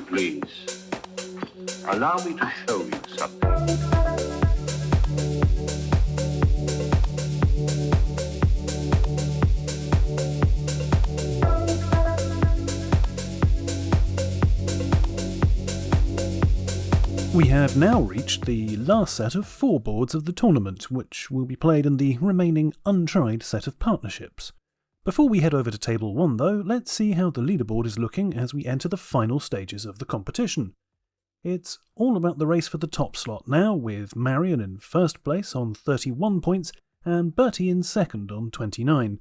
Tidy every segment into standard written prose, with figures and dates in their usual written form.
please. Allow me to show you something. We have now reached the last set of 4 boards of the tournament, which will be played in the remaining untried set of partnerships. Before we head over to Table 1 though, let's see how the leaderboard is looking as we enter the final stages of the competition. It's all about the race for the top slot now, with Marion in first place on 31 points and Bertie in second on 29.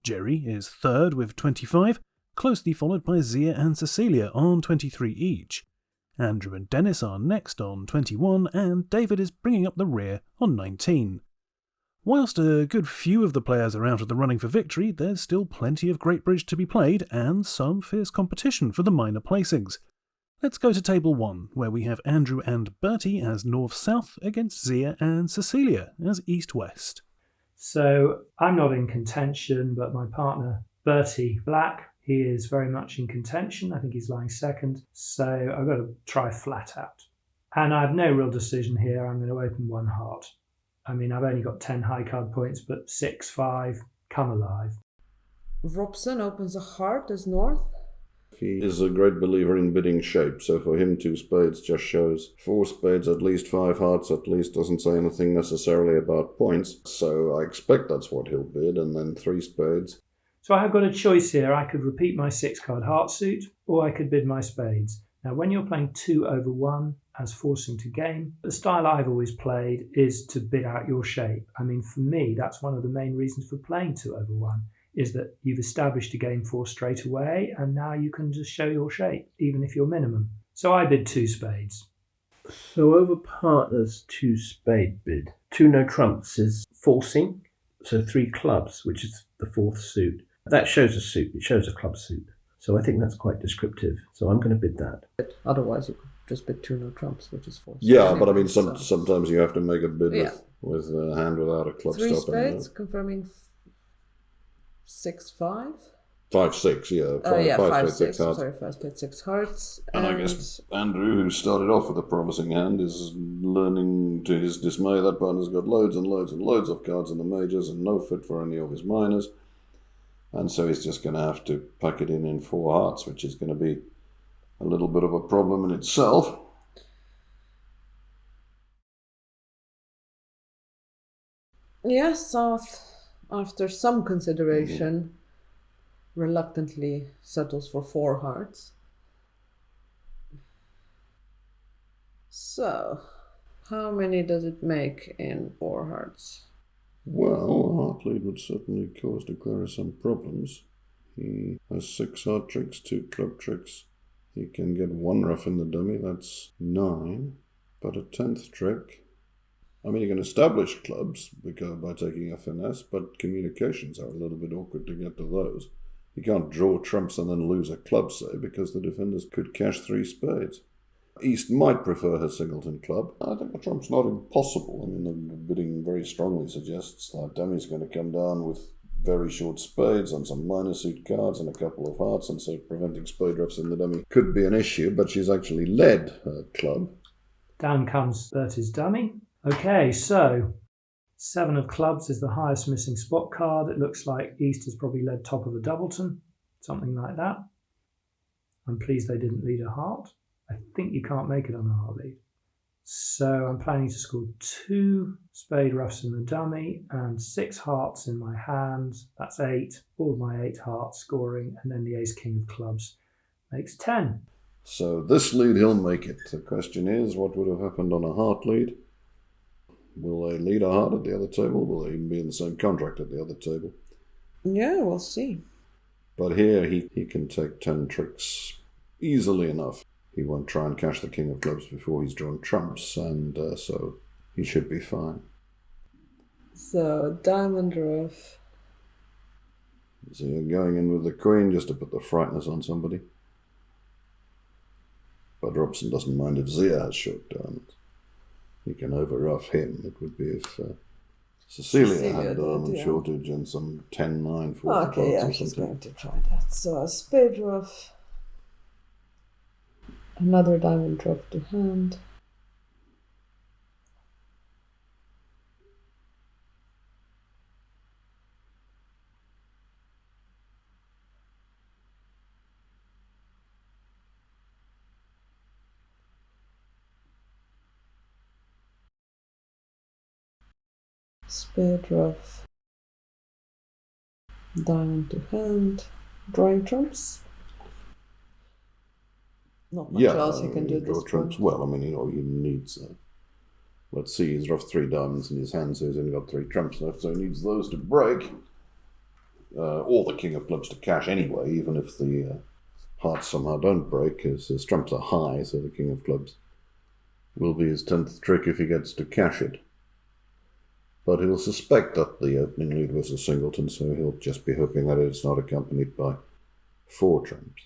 Jerry is third with 25, closely followed by Zia and Cecilia on 23 each. Andrew and Dennis are next on 21 and David is bringing up the rear on 19. Whilst a good few of the players are out of the running for victory, there's still plenty of Great Bridge to be played and some fierce competition for the minor placings. Let's go to Table 1, where we have Andrew and Bertie as North-South against Zia and Cecilia as East-West. So I'm not in contention, but my partner Bertie Black, he is very much in contention. I think he's lying second, so I've got to try flat out. And I have no real decision here. I'm going to open 1 heart. I mean, I've only got 10 high card points, but 6, 5, come alive. Robson opens a heart as North. He is a great believer in bidding shape, so for him 2 spades just shows 4 spades at least, 5 hearts at least, doesn't say anything necessarily about points, so I expect that's what he'll bid, and then 3 spades. So I have got a choice here. I could repeat my 6-card heart suit, or I could bid my spades. Now, when you're playing 2 over 1 as forcing to game, the style I've always played is to bid out your shape. I mean, for me, that's one of the main reasons for playing 2 over 1, is that you've established a game 4 straight away, and now you can just show your shape, even if you're minimum. So I bid 2 spades. So over partners 2 spade bid. 2 no trumps is forcing, so 3 clubs, which is the 4th suit. That shows a suit, it shows a club suit. So I think that's quite descriptive. So I'm going to bid that. Otherwise, you could just bid 2 no trumps, which is 4. Yeah, but I mean, sometimes you have to make a bid with a hand without a club 3 stopping. spades, confirming 6, 5. 5, 6, yeah. 5, 6 6. hearts. Sorry, 5 spades, 6 hearts. And I guess Andrew, who started off with a promising hand, is learning to his dismay that partner's got loads and loads and loads of cards in the majors and no fit for any of his minors. And so he's just going to have to pack it in 4 hearts, which is going to be a little bit of a problem in itself. Yes, South, after some consideration, reluctantly settles for 4 hearts. So, how many does it make in 4 hearts? Well, a heart lead would certainly cause De Clara some problems. He has 6 heart tricks, 2 club tricks. He can get 1 rough in the dummy, that's 9. But a 10th trick... I mean, he can establish clubs by taking a finesse, but communications are a little bit awkward to get to those. He can't draw trumps and then lose a club, say, because the defenders could cash 3 spades. East might prefer her singleton club. I think the trump's not impossible. I mean, the bidding very strongly suggests that Demi's going to come down with very short spades and some minor suit cards and a couple of hearts, and so preventing spade roughs in the dummy could be an issue, but she's actually led her club. Down comes Bertie's dummy. Okay, so 7 of clubs is the highest missing spot card. It looks like East has probably led top of a doubleton, something like that. I'm pleased they didn't lead a heart. I think you can't make it on a heart lead. So I'm planning to score 2 spade roughs in the dummy and 6 hearts in my hands. That's 8. All of my 8 hearts scoring, and then the ace-king of clubs makes 10. So this lead, he'll make it. The question is, what would have happened on a heart lead? Will they lead a heart at the other table? Will they even be in the same contract at the other table? Yeah, we'll see. But here he can take 10 tricks easily enough. He won't try and cash the king of clubs before he's drawn trumps, and so he should be fine. So, diamond rough. So you're going in with the queen just to put the frightness on somebody. But Robson doesn't mind if Zia has short diamonds. He can over-rough him. It would be if Cecilia had diamond shortage and some 10-9 for okay, yeah, she's going to try that. So a spade rough Another diamond drop to hand. Spade rough. Diamond to hand. Drawing trumps. Not much else you can do at draw this trumps. point. Well, I mean, he needs. Let's see, he's roughed 3 diamonds in his hand, so he's only got 3 trumps left, so he needs those to break. Or the king of clubs to cash anyway, even if the hearts somehow don't break, because his trumps are high, so the king of clubs will be his 10th trick if he gets to cash it. But he'll suspect that the opening lead was a singleton, so he'll just be hoping that it's not accompanied by 4 trumps.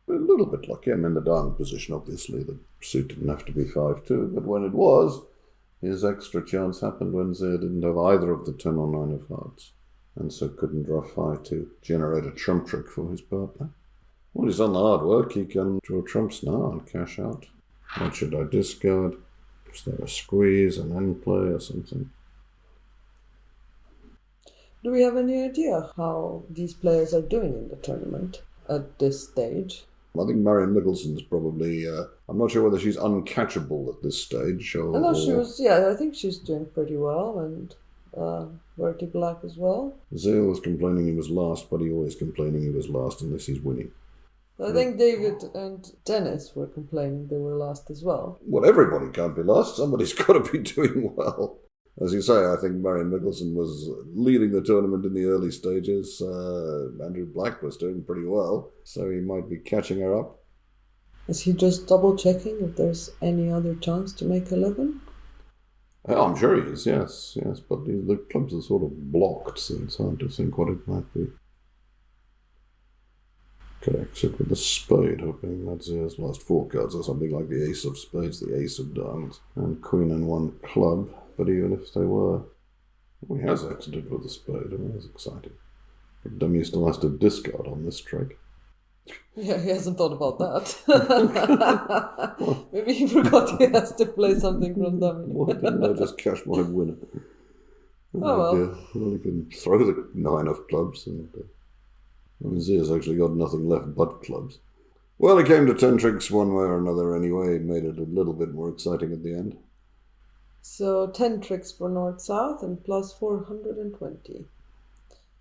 A little bit lucky. I'm in the diamond position, obviously. The suit didn't have to be 5-2, but when it was, his extra chance happened when Zia didn't have either of the 10 or 9 of hearts, and so couldn't draw 5 to generate a trump trick for his partner. Well, he's done the hard work. He can draw trumps now and cash out. What should I discard? Is there a squeeze, an end play, or something? Do we have any idea how these players are doing in the tournament at this stage? I think Marion Mickelson's probably, I'm not sure whether she's uncatchable at this stage. Or, I know she was, I think she's doing pretty well, and Bertie Black as well. Zia was complaining he was last, but he always complaining he was last unless he's winning. I think David and Dennis were complaining they were last as well. Well, everybody can't be last. Somebody's got to be doing well. As you say, I think Marion Mickelson was leading the tournament in the early stages. Andrew Black was doing pretty well, so he might be catching her up. Is he just double-checking if there's any other chance to make 11? I'm sure he is, yes, but the clubs are sort of blocked, so it's hard to think what it might be. Could exit with the spade, hoping that Zia's last 4 cards are something like the ace of spades, the ace of diamonds, and queen and 1 club. But even if they were, he has exited with a spade, and that's exciting. But dummy still has to discard on this trick. Yeah, he hasn't thought about that. Maybe he forgot he has to play something from dummy. Why didn't I just cash my winner? Oh well. Dear. Well, he can throw the 9 of clubs, and Zia's actually got nothing left but clubs. Well, he came to 10 tricks one way or another anyway. It made it a little bit more exciting at the end. So 10 tricks for North-South and plus 420.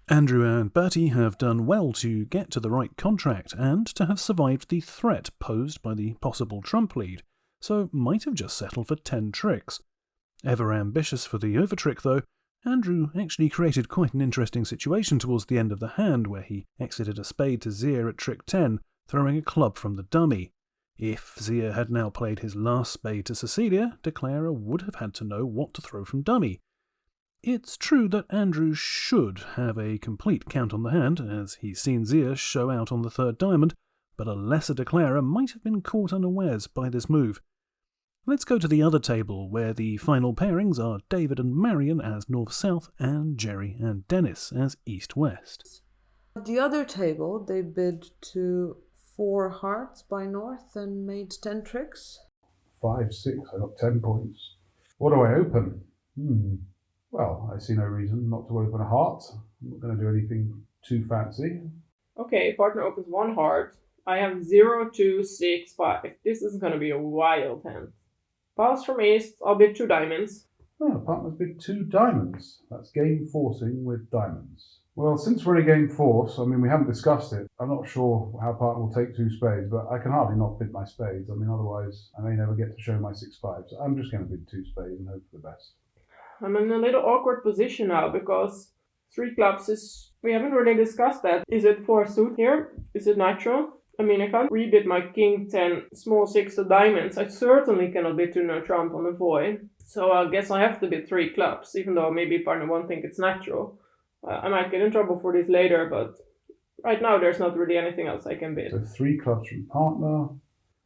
Andrew and Bertie have done well to get to the right contract and to have survived the threat posed by the possible trump lead, so might have just settled for 10 tricks. Ever ambitious for the overtrick though, Andrew actually created quite an interesting situation towards the end of the hand where he exited a spade to Zia at trick 10, throwing a club from the dummy. If Zia had now played his last spade to Cecilia, De Clara would have had to know what to throw from dummy. It's true that Andrew should have a complete count on the hand, as he's seen Zia show out on the 3rd diamond, but a lesser De Clara might have been caught unawares by this move. Let's go to the other table, where the final pairings are David and Marion as North-South, and Jerry and Dennis as East-West. At the other table, they bid to 4 hearts by North and made 10 tricks. 5-6, I got 10 points. What do I open? Well, I see no reason not to open a heart. I'm not going to do anything too fancy. Okay, partner opens 1 heart. I have 0, 2, 6, 5. This is going to be a wild hand. Pass from East, I'll bid 2 diamonds. Oh, partner's bid 2 diamonds. That's game forcing with diamonds. Well, since we're in a game force, I mean, we haven't discussed it. I'm not sure how partner will take 2 spades, but I can hardly not bid my spades. I mean, otherwise I may never get to show my 6-5. So I'm just going to bid 2 spades and hope for the best. I'm in a little awkward position now because 3 clubs is... We haven't really discussed that. Is it 4 suit here? Is it natural? I mean, I can't rebid my king 10 small 6 of diamonds. I certainly cannot bid 2 no trump on the void. So I guess I have to bid 3 clubs, even though maybe partner won't think it's natural. I might get in trouble for this later, but right now there's not really anything else I can bid. So 3 clubs from partner.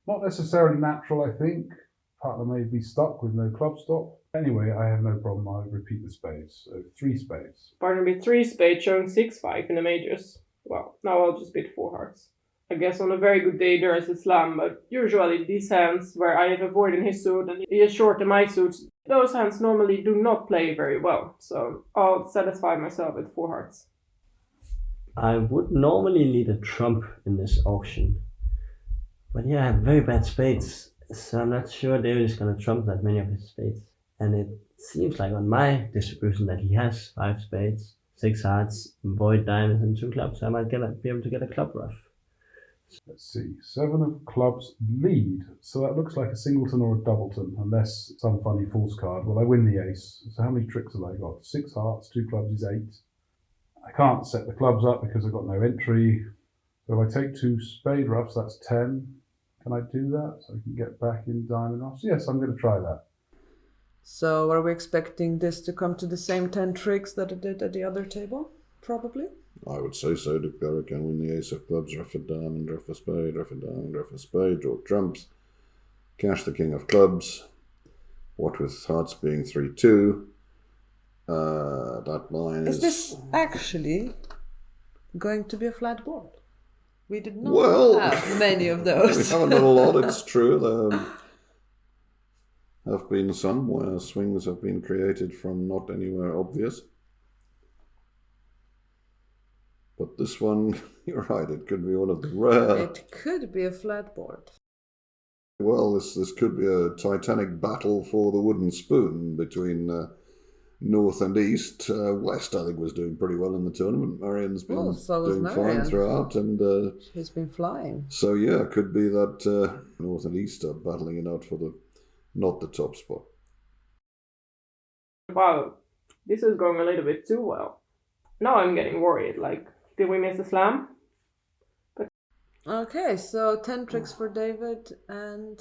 Not necessarily natural, I think. Partner may be stuck with no club stop. Anyway, I have no problem. I'll repeat the spades. So 3 spades. Partner bid 3 spades, showing 6-5 in the majors. Well, now I'll just bid 4 hearts. I guess on a very good day there is a slam, but usually these hands where I have a void in his suit and he is short in my suits, those hands normally do not play very well, so I'll satisfy myself with 4 hearts. I would normally lead a trump in this auction, but yeah, I have very bad spades, so I'm not sure David is going to trump that many of his spades. And it seems like on my distribution that he has 5 spades, 6 hearts, void diamonds, and 2 clubs. So I might be able to get a club ruff. Let's see. 7 of clubs lead. So that looks like a singleton or a doubleton, unless some funny false card. Well, I win the ace. So how many tricks have I got? 6 hearts, 2 clubs is 8. I can't set the clubs up because I've got no entry. So if I take 2 spade ruffs, that's 10. Can I do that so I can get back in diamond ruffs? Yes, I'm going to try that. So are we expecting this to come to the same 10 tricks that it did at the other table? Probably. I would say so. Dukara can win the ace of clubs, ruff a diamond, ruff a spade, ruff a diamond, ruff a spade, draw trumps, cash the king of clubs. What with hearts being 3-2, that line Is this actually going to be a flat board? We did not have many of We those. haven't done a lot, it's true. There have been some where swings have been created from not anywhere obvious. But this one, you're right, it could be one of the rare. It could be a flat board. Well, this could be a titanic battle for the wooden spoon between North and East. West, I think, was doing pretty well in the tournament. Marian's been doing fine throughout. And she's been flying. So, yeah, it could be that North and East are battling it out for not the top spot. Wow, this is going a little bit too well. Now I'm getting worried, like, did we miss a slam? Okay, so 10 tricks for David and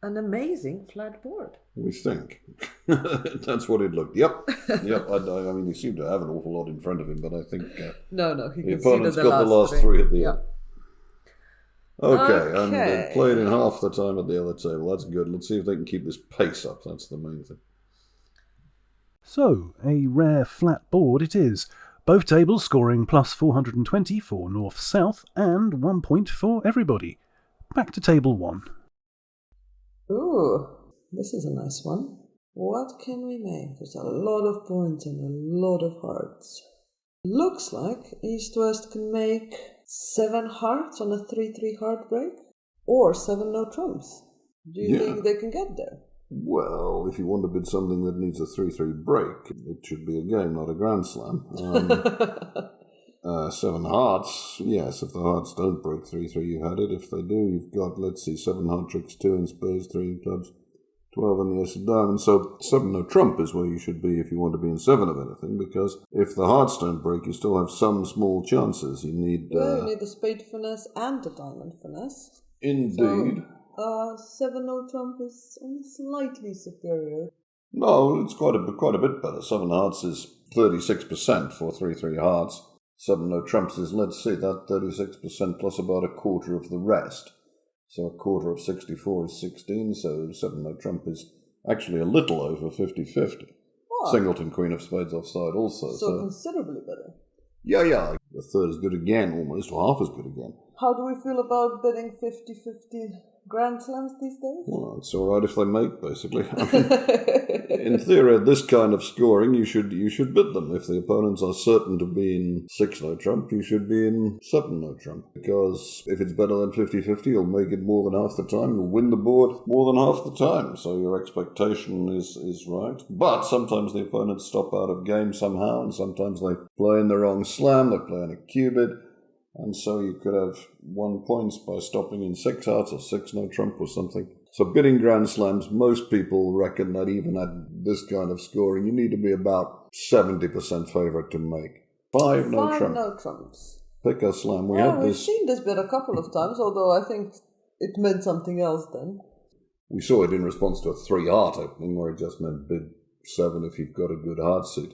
an amazing flat board. We think. That's what it looked. Yep. I mean, he seemed to have an awful lot in front of him, but I think no, he the can see opponent's got the last 3 at the end. Okay, and they played in half the time at the other table. That's good. Let's see if they can keep this pace up. That's the main thing. So, a rare flat board it is. Both tables scoring plus 420 for North-South and 1 point for everybody. Back to table 1. Ooh, this is a nice one. What can we make? There's a lot of points and a lot of hearts. Looks like East-West can make 7 hearts on a 3-3 heart break or 7 no trumps. Do you think they can get there? Well, if you want to bid something that needs a 3-3 break, it should be a game, not a grand slam. 7 hearts, yes, if the hearts don't break 3-3, you had it. If they do, you've got, let's see, 7 heart tricks, 2 in spades, 3 in clubs, 12 in the ace of diamonds. So 7 no trump is where you should be if you want to be in 7 of anything, because if the hearts don't break, you still have some small chances. You need... you need the spade finesse and the diamond finesse. Indeed. So, 7 no trump is only slightly superior. No, it's quite a bit better. 7 hearts is 36% for 3-3 hearts. 7 no trumps is, let's see, that 36% plus about a quarter of the rest. So a quarter of 64 is 16, so 7 no trump is actually a little over 50-50. Oh. Singleton, queen of spades offside also. So considerably better. Yeah. A third is good again, almost, or half as good again. How do we feel about bidding 50-50 grand slams these days? Well, it's all right if they make, basically. I mean, in theory, at this kind of scoring, you should bid them. If the opponents are certain to be in 6 no trump, you should be in 7 no trump. Because if it's better than 50-50, you'll make it more than half the time. You'll win the board more than half the time. So your expectation is right. But sometimes the opponents stop out of game somehow, and sometimes they play in the wrong slam, they play in a cubit. And so you could have 1 point by stopping in 6 hearts or 6 no trump or something. So bidding grand slams, most people reckon that even at this kind of scoring, you need to be about 70% favourite to make. 5 no trump. 5 no trumps. Pick a slam. We've seen this bid a couple of times, although I think it meant something else then. We saw it in response to a 3 heart opening where it just meant bid 7 if you've got a good heart suit.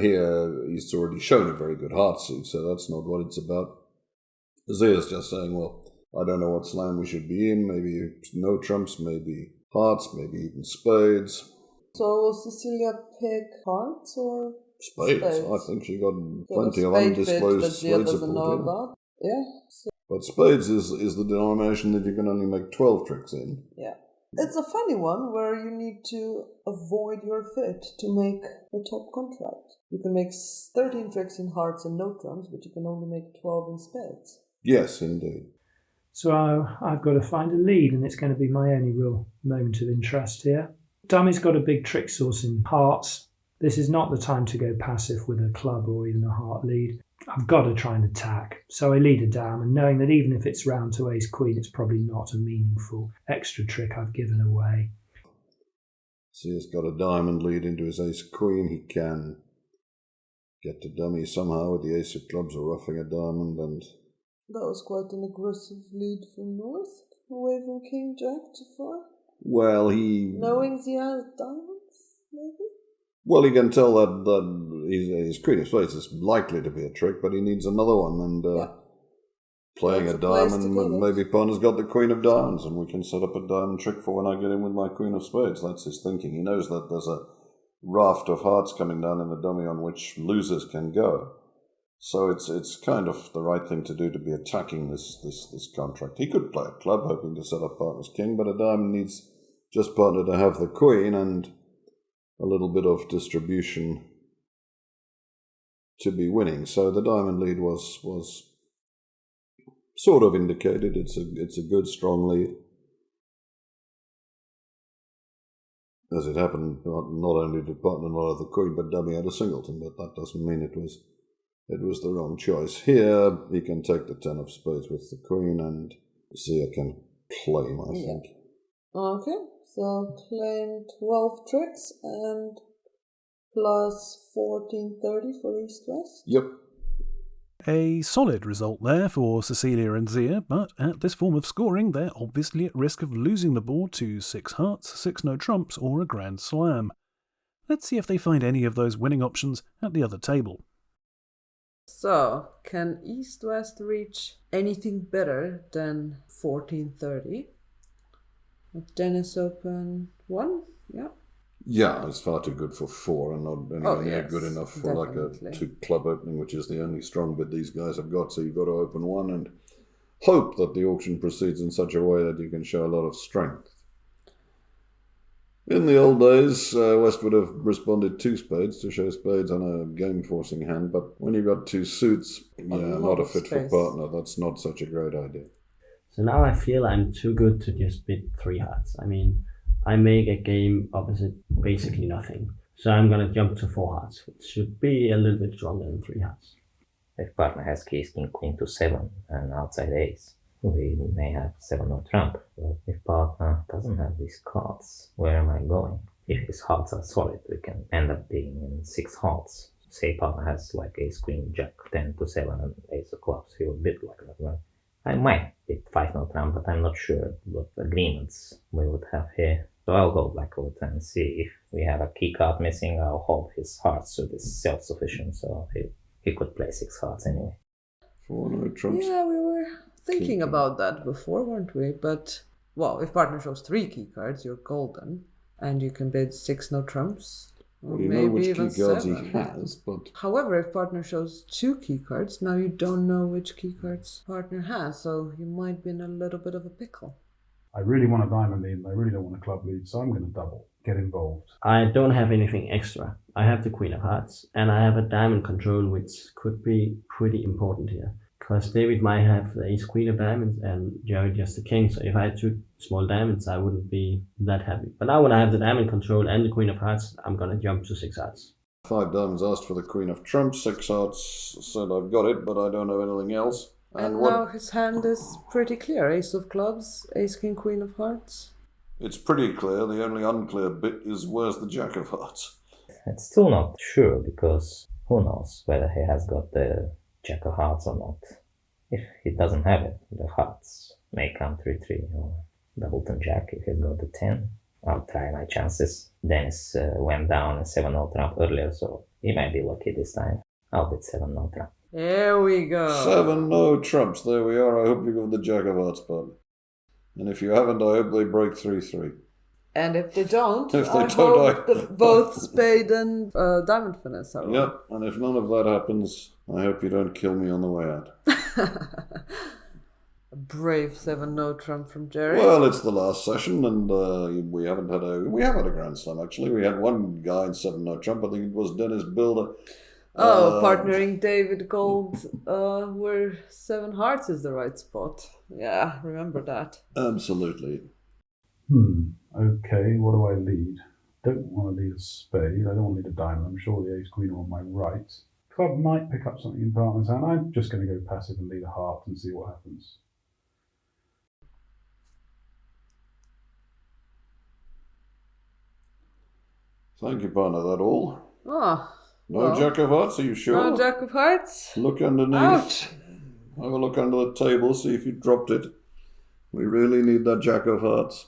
Here, he's already shown a very good heart suit, so that's not what it's about. Azia's just saying, well, I don't know what slam we should be in. Maybe no trumps, maybe hearts, maybe even spades. So will Cecilia pick hearts or spades? I think she got plenty of undisclosed spade support. Doesn't know about. Yeah. So, But spades is the denomination that you can only make 12 tricks in. yeah. It's a funny one where you need to avoid your fit to make the top contract. You can make 13 tricks in hearts and no trumps, but you can only make 12 in spades. Yes, indeed. So I've got to find a lead, and it's going to be my only real moment of interest here. Dummy's got a big trick source in hearts. This is not the time to go passive with a club or even a heart lead. I've got to try and attack. So I lead a diamond, knowing that even if it's round to ace-queen, it's probably not a meaningful extra trick I've given away. So he's got a diamond lead into his ace-queen. He can get to dummy somehow with the ace of clubs or roughing a diamond, and That was quite an aggressive lead from North, away from King Jack to 4. well, he Knowing he has diamonds, maybe? well he can tell that his queen of spades is likely to be a trick, but he needs another one, and playing That's a a place to diamond, get it. maybe partner's got the queen of diamonds, and we can set up a diamond trick for when I get in with my queen of spades. That's his thinking. He knows that there's a raft of hearts coming down in the dummy on which losers can go. So it's kind of the right thing to do to be attacking this contract. He could play a club, hoping to set up partner's king, but a diamond needs just partner to have the queen and a little bit of distribution to be winning. So the diamond lead was sort of indicated. It's a good, strong lead. As it happened, not only did partner not have the queen, but dummy had a singleton, but that doesn't mean it was the wrong choice. Here, he can take the 10 of spades with the queen, and Zia can claim, I think. Okay, so claim 12 tricks and plus 1430 for east-west. Yep. A solid result there for Cecilia and Zia, but at this form of scoring, they're obviously at risk of losing the board to 6 hearts, 6 no trumps, or a grand slam. Let's see if they find any of those winning options at the other table. So, can east-west reach anything better than 1430? Dennis Open 1? Yeah. Yeah, it's far too good for 4 and not anywhere near yes, good enough for definitely. like a 2 club opening, which is the only strong bid these guys have got. So you've got to open 1 and hope that the auction proceeds in such a way that you can show a lot of strength. In the old days, West would have responded 2 spades to show spades on a game-forcing hand, but when you've got 2 suits, not a fit for partner. That's not such a great idea. So now I feel I'm too good to just bid 3 hearts. I mean, I make a game opposite basically nothing. So I'm going to jump to 4 hearts, which should be a little bit stronger than 3 hearts. If partner has case king queen to 7 and outside ace, we may have 7 no trump. But if partner doesn't have these cards, where am I going? If his hearts are solid, we can end up being in 6 hearts. Say partner has like ace queen jack 10 to 7 and ace of clubs, he would bid like that, right? I might bid 5 no trump, but I'm not sure what agreements we would have here. So I'll go blackwood and see if we have a key card missing. I'll hold his hearts so this is self-sufficient, so he could play 6 hearts anyway. 4 no trumps. Yeah, we were thinking about that before, weren't we? But, well, if partner shows 3 key cards, you're golden. And you can bid 6 no trumps. Or Well, you maybe know which even key cards 7. he has, but However, if partner shows 2 key cards, now you don't know which key cards partner has, so you might be in a little bit of a pickle. I really want a diamond lead and I really don't want a club lead, so I'm going to double. Get involved. I don't have anything extra. I have the queen of hearts, and I have a diamond control, which could be pretty important here. Because David might have the ace queen of diamonds and Jerry just the king, so if I had 2 small diamonds, I wouldn't be that happy. But now when I have the diamond control and the queen of hearts, I'm gonna jump to 6 hearts. 5 diamonds asked for the queen of trumps, 6 hearts said I've got it, but I don't have anything else. And now his hand is pretty clear. Ace of clubs, ace king queen of hearts. It's pretty clear. The only unclear bit is where's the jack of hearts. It's still not sure because who knows whether he has got the jack of hearts or not. If he doesn't have it, the hearts may come 3-3 or doubleton jack if he's got the 10. I'll try my chances. Dennis went down a 7 no trump earlier, so he might be lucky this time. I'll bid 7 no trump. There we go. 7 no trumps. There we are. I hope you got the jack of hearts, bud. And if you haven't, I hope they break 3-3. And if they don't, If they I don't, hope that both spade and diamond finesse are Yep, and if none of that happens, I hope you don't kill me on the way out. A brave 7-no trump from Jerry. Well, it's the last session, and we have had a Grand Slam, actually. We had one guy in 7-no trump. I think it was Dennis Builder. Partnering David Gold, where 7 hearts is the right spot. Yeah, remember that. Absolutely. Okay, what do I lead? Don't want to lead a spade. I don't want to lead a diamond. I'm sure the ace queen are on my right. Club might pick up something in partner's hand. I'm just going to go passive and lead a heart and see what happens. Thank you, partner. That all? Oh. No Jack of Hearts, are you sure? No Jack of Hearts? Look underneath. Ouch. Have a look under the table, see if you dropped it. We really need that Jack of Hearts.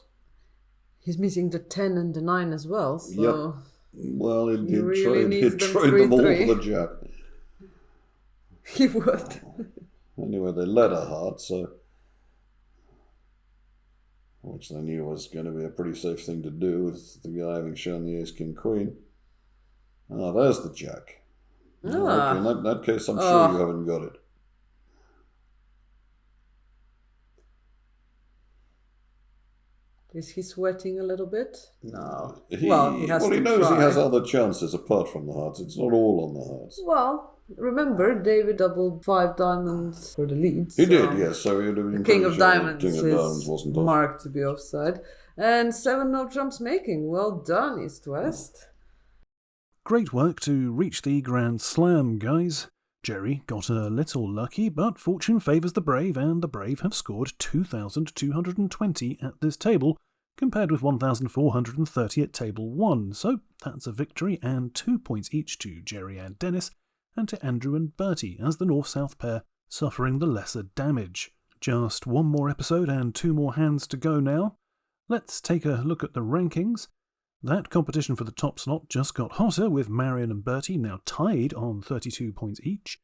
He's missing the 10 and the 9 as well, so... Yep. Well, he'd really trade them all 3-3. for the Jack. He would. Anyway, they led a heart, so... which they knew was going to be a pretty safe thing to do with the guy having shown the ace, king, queen. Ah, there's the Jack. Okay, in that case, I'm sure you haven't got it. Is he sweating a little bit? No. He knows he has other chances apart from the hearts. It's not all on the hearts. Well, remember, David doubled 5 diamonds for the lead. He did, yes. So he'd have been the King of sure Diamonds King of Diamonds is wasn't off. marked to be offside. And 7-no trumps making. Well done, East West. Great work to reach the Grand Slam, guys. Jerry got a little lucky, but fortune favours the brave, and the brave have scored 2,220 at this table, compared with 1,430 at table 1, so that's a victory and 2 points each to Jerry and Dennis, and to Andrew and Bertie as the North-South pair suffering the lesser damage. Just one more episode and 2 more hands to go now. Let's take a look at the rankings. That competition for the top slot just got hotter, with Marion and Bertie now tied on 32 points each.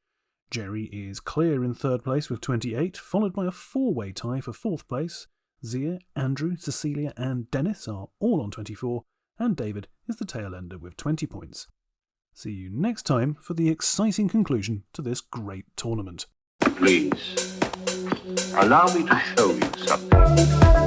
Jerry is clear in 3rd place with 28, followed by a 4-way tie for 4th place. Zia, Andrew, Cecilia and Dennis are all on 24, and David is the tail ender with 20 points. See you next time for the exciting conclusion to this great tournament. Please, allow me to show you something.